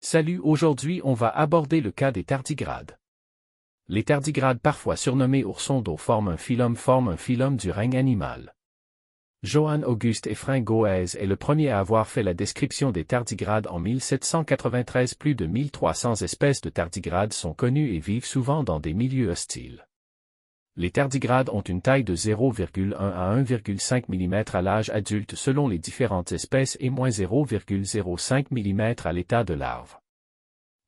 Salut, aujourd'hui on va aborder le cas des tardigrades. Les tardigrades, parfois surnommés oursons d'eau, forment un phylum du règne animal. Johann August Ephraim Goethe est le premier à avoir fait la description des tardigrades en 1793. Plus de 1300 espèces de tardigrades sont connues et vivent souvent dans des milieux hostiles. Les tardigrades ont une taille de 0,1 à 1,5 mm à l'âge adulte selon les différentes espèces et moins 0,05 mm à l'état de larve.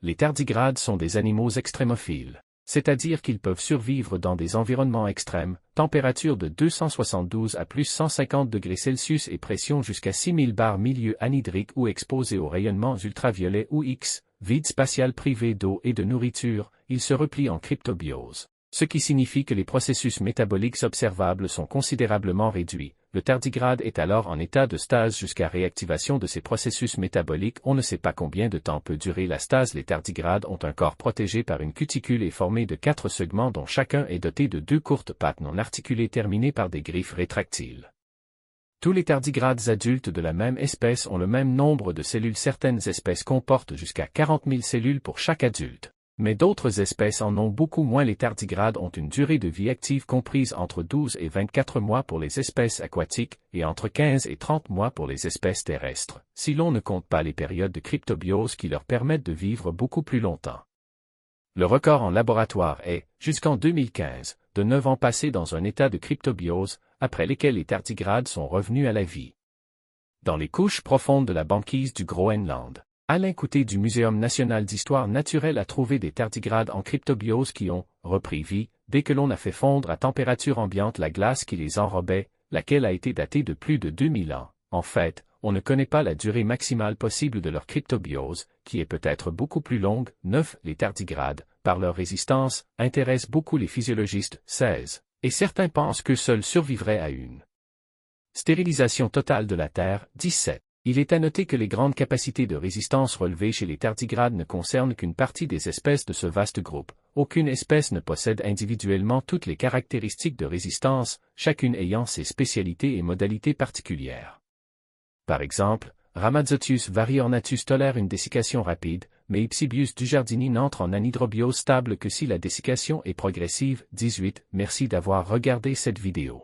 Les tardigrades sont des animaux extrémophiles, c'est-à-dire qu'ils peuvent survivre dans des environnements extrêmes, température de 272 à plus 150 degrés Celsius et pression jusqu'à 6000 bar, milieu anhydrique ou exposés aux rayonnements ultraviolets ou X, vide spatial privé d'eau et de nourriture, ils se replient en cryptobiose. Ce qui signifie que les processus métaboliques observables sont considérablement réduits. Le tardigrade est alors en état de stase jusqu'à réactivation de ces processus métaboliques. On ne sait pas combien de temps peut durer la stase. Les tardigrades ont un corps protégé par une cuticule et formé de 4 segments dont chacun est doté de 2 courtes pattes non articulées terminées par des griffes rétractiles. Tous les tardigrades adultes de la même espèce ont le même nombre de cellules. Certaines espèces comportent jusqu'à 40 000 cellules pour chaque adulte. Mais d'autres espèces en ont beaucoup moins. Les tardigrades ont une durée de vie active comprise entre 12 et 24 mois pour les espèces aquatiques et entre 15 et 30 mois pour les espèces terrestres, si l'on ne compte pas les périodes de cryptobiose qui leur permettent de vivre beaucoup plus longtemps. Le record en laboratoire est, jusqu'en 2015, de 9 ans passés dans un état de cryptobiose, après lesquels les tardigrades sont revenus à la vie. Dans les couches profondes de la banquise du Groenland, Alain Couté du Muséum national d'histoire naturelle a trouvé des tardigrades en cryptobiose qui ont repris vie dès que l'on a fait fondre à température ambiante la glace qui les enrobait, laquelle a été datée de plus de 2000 ans. En fait, on ne connaît pas la durée maximale possible de leur cryptobiose, qui est peut-être beaucoup plus longue. 9. Les tardigrades, par leur résistance, intéressent beaucoup les physiologistes. 16. Et certains pensent qu'eux seuls survivraient à une stérilisation totale de la Terre. 17. Il est à noter que les grandes capacités de résistance relevées chez les tardigrades ne concernent qu'une partie des espèces de ce vaste groupe. Aucune espèce ne possède individuellement toutes les caractéristiques de résistance, chacune ayant ses spécialités et modalités particulières. Par exemple, Rhamazothius variornatus tolère une dessiccation rapide, mais Hypsibius dujardini n'entre en anhydrobiose stable que si la dessiccation est progressive. 18. Merci d'avoir regardé cette vidéo.